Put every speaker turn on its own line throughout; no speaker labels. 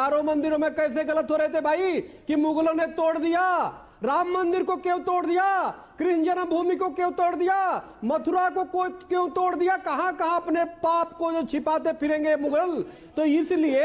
हजारों मंदिरों में कैसे गलत हो रहे थे भाई कि मुगलों ने तोड़ दिया, राम मंदिर को क्यों तोड़ दिया, कृष्ण जन्मभूमि को क्यों तोड़ दिया, मथुरा को क्यों तोड़ दिया, कहां कहां अपने पाप को जो छिपाते फिरेंगे मुगल। तो इसलिए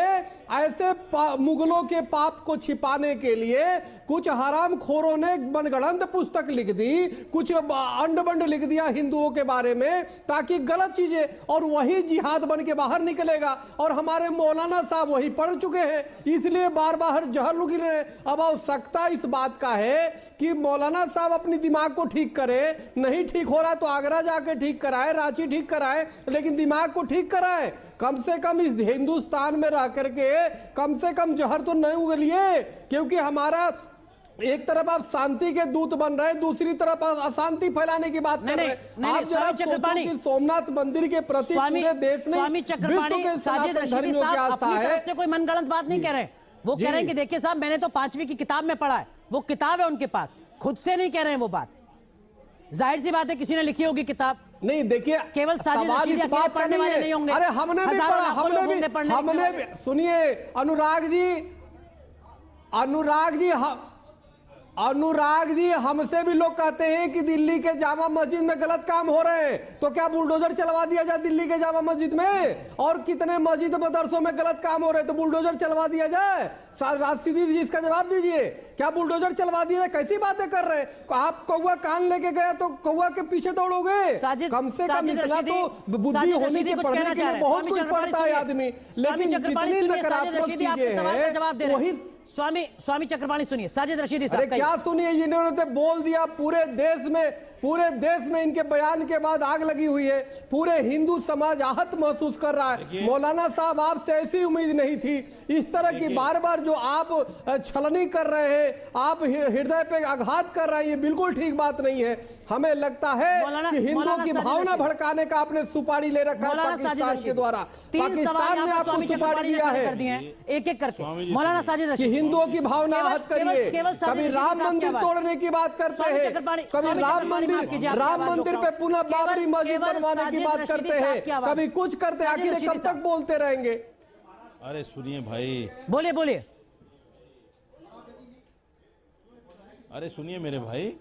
ऐसे मुगलों के पाप को छिपाने के लिए कुछ हरामखोरों ने मनगढ़ंत पुस्तक लिख दी, कुछ अंड बंड लिख दिया हिंदुओं के बारे में, ताकि गलत चीजें, और वही जिहाद बन के बाहर निकलेगा। और हमारे मौलाना साहब वही पढ़ चुके हैं, इसलिए बार बार जहर लुक रहे। अब आवश्यकता इस बात का है कि मौलाना साहब अपनी दिमाग को ठीक करे, नहीं ठीक हो रहा तो आगरा जाके ठीक कराए, रांची ठीक कराए, लेकिन दिमाग को ठीक कराए। कम से कम इस हिंदुस्तान में रह करके कम से कम जहर तो नहीं उगलिए, क्योंकि हमारा एक तरफ आप शांति के दूत बन रहे हैं, दूसरी तरफ अशांति फैलाने की बात कर रहे हैं। आप जरा सोचो कि सोमनाथ मंदिर के प्रति पूरे देश में
स्वामी चक्रपाणी साजिद रशीदी साहब अपनी तरफ से कोई मनगढ़ंत बात नहीं कह रहे, वो कह रहे हैं कि देखिए साहब मैंने तो 5वीं की किताब में पढ़ा है, वो किताब है उनके पास, खुद से नहीं कह रहे हैं वो बात। जाहिर सी बात है किसी ने लिखी होगी किताब।
नहीं देखिए,
केवल साजिद रशीदी अकेले पढ़ने वाले नहीं होंगे,
अरे हमने भी सुनिए अनुराग जी हमसे भी लोग कहते हैं कि दिल्ली के जामा मस्जिद में गलत काम हो रहे हैं, तो क्या बुलडोजर चलवा दिया जाए दिल्ली के जामा मस्जिद में? और कितने मस्जिद मदरसों में गलत काम हो रहे हैं, तो बुलडोजर चलवा दिया जाए? राशिदी जी इसका जवाब दीजिए, क्या बुलडोजर चलवा दिया जाए? कैसी बातें कर रहे हैं? आप कौवा कान लेके गए तो कौवा के पीछे दौड़ोगे? कम से कम इतना तो बुद्धि होनी चाहिए, पढ़ने के लिए बहुत कुछ पढ़ता है आदमी, लेकिन जितनी नकारात्मक चीजें हैं वही।
स्वामी चक्रपाणी सुनिए, साजिद रशीदी साहब
क्या सुनिए, इन्होंने बोल दिया पूरे देश में इनके बयान के बाद आग लगी हुई है, पूरे हिंदू समाज आहत महसूस कर रहा है। मौलाना साहब आपसे ऐसी उम्मीद नहीं थी, इस तरह की बार बार जो आप छलनी कर रहे हैं, आप हृदय पे आघात कर रहे हैं, ये बिल्कुल ठीक बात नहीं है। हमें लगता है कि हिंदुओं की भावना भड़काने का आपने सुपारी ले रखा है पाकिस्तान के द्वारा। पाकिस्तान ने आपको सुपारी दिया है,
एक एक करके। मौलाना साजिद रशीदी
हिंदुओं की भावना आहत करिए, कभी राम मंदिर तोड़ने की बात करते हैं, कभी राम मंदिर पे पुनः बाबरी मस्जिद बनवाने की बात करते हैं, कभी कुछ करते हैं, आखिर कब तक बोलते रहेंगे?
अरे सुनिए भाई,
बोलिए।
अरे सुनिए मेरे भाई,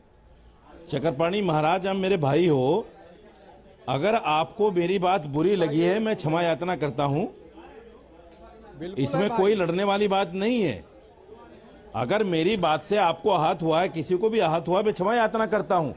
चक्रपाणी महाराज आप मेरे भाई हो, अगर आपको मेरी बात बुरी लगी है मैं क्षमा याचना करता हूं, इसमें कोई लड़ने वाली बात नहीं है। अगर मेरी बात से आपको आहत हुआ है, किसी को भी आहत हुआ है, मैं क्षमा याचना करता हूं।